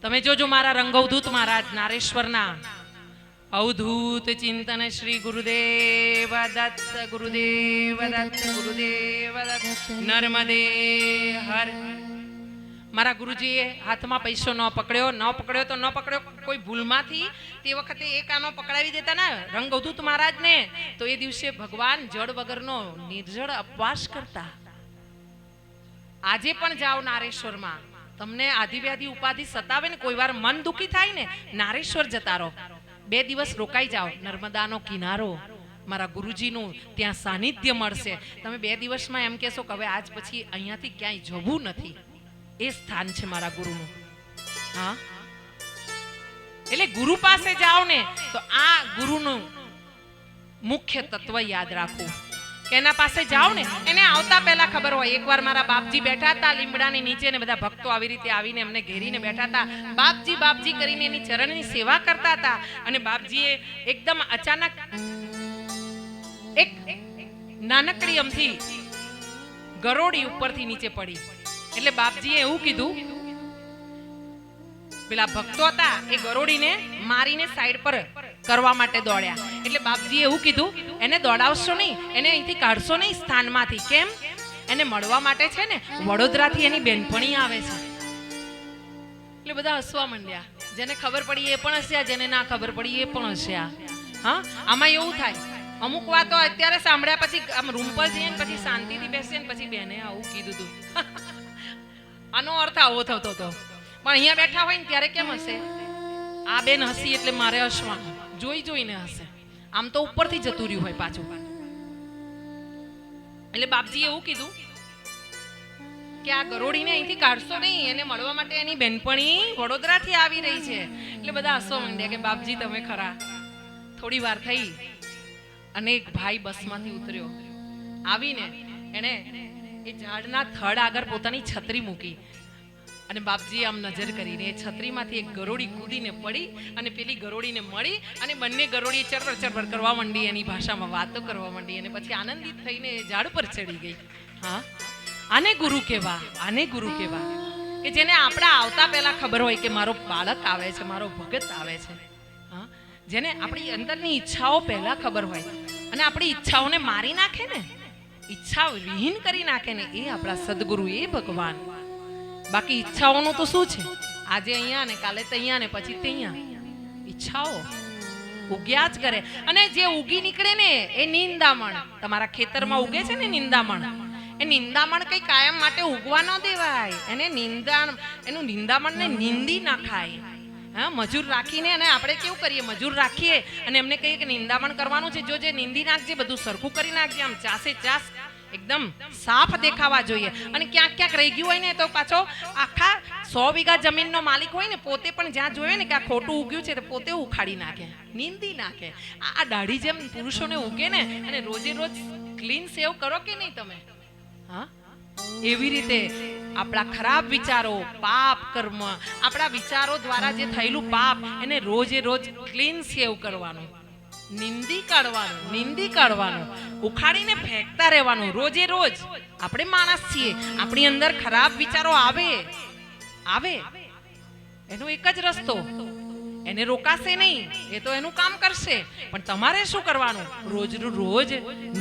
તમે જોજો મારા રંગવધૂત મહારાજ નારેશ્વરના અવધૂત ચિંતન શ્રી ગુરુદેવ દત્ત ગુરુદેવ દત્ત ગુરુદેવ દત્ત નર્મદે હર. મારા ગુરુજીએ હાથમાં પૈસો ન પકડ્યો તો ન પકડ્યો, કોઈ ભૂલમાંથી તે વખતે એક આનો પકડાવી દેતા ને રંગવધૂત મહારાજને, તો એ દિવસે ભગવાન જળ વગરનો નિર્જળ ઉપવાસ કરતા. આજે પણ જાઓ નારેશ્વરમાં, તમને આધિવ્યાધિ ઉપાધિ સતાવે ને કોઈ વાર મન દુખી થાય ને, નારેશ્વર જતા રહો, 2 દિવસ રોકાઈ જાઓ. નર્મદાનો કિનારો, મારા ગુરુજીનું ત્યાં સાનિધ્ય મળશે. તમે 2 દિવસમાં એમ કહેશો કે હવે આજ પછી અહીંયાથી ક્યાંય જવું નથી. એ સ્થાન છે મારા ગુરુનું. હા, એટલે ગુરુ પાસે જાઓ ને તો આ ગુરુનું મુખ્ય તત્વ યાદ રાખવું કે એના પાસે જાઓ ને એને આવતા પહેલા ખબર હોય. એકવાર મારા બાપજી બેઠા હતા લીમડાની નીચે ને બધા ભક્તો આવી રીતે આવીને એમને ઘેરીને બેઠા હતા. બાપજી બાપજી કરીને એની ચરણની સેવા કરતા હતા અને બાપજીએ એકદમ અચાનક એક નાનકડી અમથી ગરોળી ઉપરથી નીચે પડી. એટલે બાપજીએ એવું કીધું, પેલા ભક્તો હતા એ ગરોળીને મારીને સાઈડ પર કરવા માટે દોડ્યા. એટલે બાપજીએ એવું કીધું, એને દોડાવશો નહીં, એને અહીંથી કાઢશો નહીં સ્થાનમાંથી. કેમ? એને મળવા માટે છે ને વડોદરાથી એની બેનપણી આવે છે. એટલે બધા હસવા માંડ્યા. જેને ખબર પડી એ પણ હસ્યા, જેને ના ખબર પડી એ પણ હસ્યા. હા, આમાં એવું થાય અમુક વાતો અત્યારે સાંભળ્યા પછી આમ રૂમ પર જઈએ ને પછી શાંતિથી બેસીએ ને પછી બેને આવું કીધું હતું, આનો અર્થ આવો થતો હતો. પણ અહીંયા બેઠા હોય ને ત્યારે કેમ હશે? આ બેન હસી એટલે મારે હસવાનું, જોઈ જોઈને હશે. આમ તો ઉપરથી જતું રહ્યું હોય પાછું. એટલે બાપજીએ એવું કીધું કે આ ગરોળીને અહીંથી કાઢશો નહીં, એને મળવા માટે એની બેનપણી વડોદરાથી આવી રહી છે. એટલે બધા હસવા માંડ્યા કે બાપજી તમે ખરા. થોડી વાર થઈ અને એક ભાઈ બસમાંથી ઉતર્યો. આવીને એને એ ઝાડના થડ આગળ પોતાની છત્રી મૂકી અને બાપજીએ આમ નજર કરીને એ છત્રીમાંથી એક ગરોળી કૂદીને પડી અને પેલી ગરોળીને મળી અને બંને ગરોળી ચરબર ચરબર કરવા માંડી, એની ભાષામાં વાતો કરવા માંડી અને પછી આનંદિત થઈને એ ઝાડ પર ચડી ગઈ. હા, આને ગુરુ કહેવા, આને ગુરુ કહેવા કે જેને આપણા આવતા પહેલા ખબર હોય કે મારો બાળક આવે છે, મારો ભગત આવે છે. હા, જેને આપણી અંદરની ઈચ્છાઓ પહેલા ખબર હોય અને આપણી ઈચ્છાઓને મારી નાખે ને, ઈચ્છા વિહીન કરી નાખે ને, એ આપણા સદગુરુ, એ ભગવાન. બાકી ઈચ્છાઓનું તો શું છે? આજે અહીંયા ને કાલે ત્યાં ને પછી ત્યાં ઈચ્છાઓ ઉગ્યા જ કરે. અને જે ઉગી નીકળે ને એ નિંદામણ. તમારા ખેતરમાં ઉગે છે ને નિંદામણ, એ નિંદામણ કઈ કાયમ માટે ઉગવા ન દેવાય. એને એનું નિંદામણને નિંદી ના ખાય. હા, મજૂર રાખીને અને આપણે કેવું કરીએ, મજૂર રાખીએ અને એમને કહીએ કે નિંદામણ કરવાનું છે, જો જે નિંદી નાખજે, બધું સરખું કરી નાખજે, આમ ચાસે ચાસ એકદમ સાફ દેખાવા જોઈએ. અને ક્યાંક ક્યાંક રહી ગયું હોય ને તો પાછો આખા 100 વીઘા જમીનનો માલિક હોય ને પોતે પણ જ્યાં જોયે ને કે આ ખોટું ઉગ્યું છે તો પોતે ઉખાડી નાખે, નિંદી નાખે. આ દાઢી જેમ પુરુષોને ઉગે ને અને રોજે રોજ ક્લીન સેવ કરો કે નહીં તમે? હા, એવી રીતે આપણા ખરાબ વિચારો, પાપ કર્મ, આપણા વિચારો દ્વારા જે થયેલું પાપ એને રોજે રોજ ક્લીન સેવ કરવાનું, નિંદી કાઢવાનું, ઉખાડીને ફેંકતા રહેવાનું રોજે રોજ. આપણે માણસ છીએ, આપણી અંદર ખરાબ વિચારો આવે એનો એક જ રસ્તો, એને રોકાશે નહીં, એ તો એનું કામ કરશે. પણ તમારે શું કરવાનું? રોજ રોજ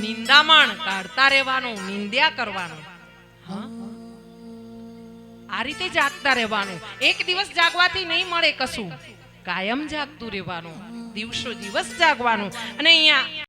નિંદામણ કાઢતા રહેવાનું, નિંદ્યા કરવાનું. હા, આ રીતે જાગતા રહેવાનું. એક દિવસ જાગવાથી નહીં મળે કશું, કાયમ જાગતું રહેવાનું, દિવસો દિવસ જાગવાનું. અને અહીંયા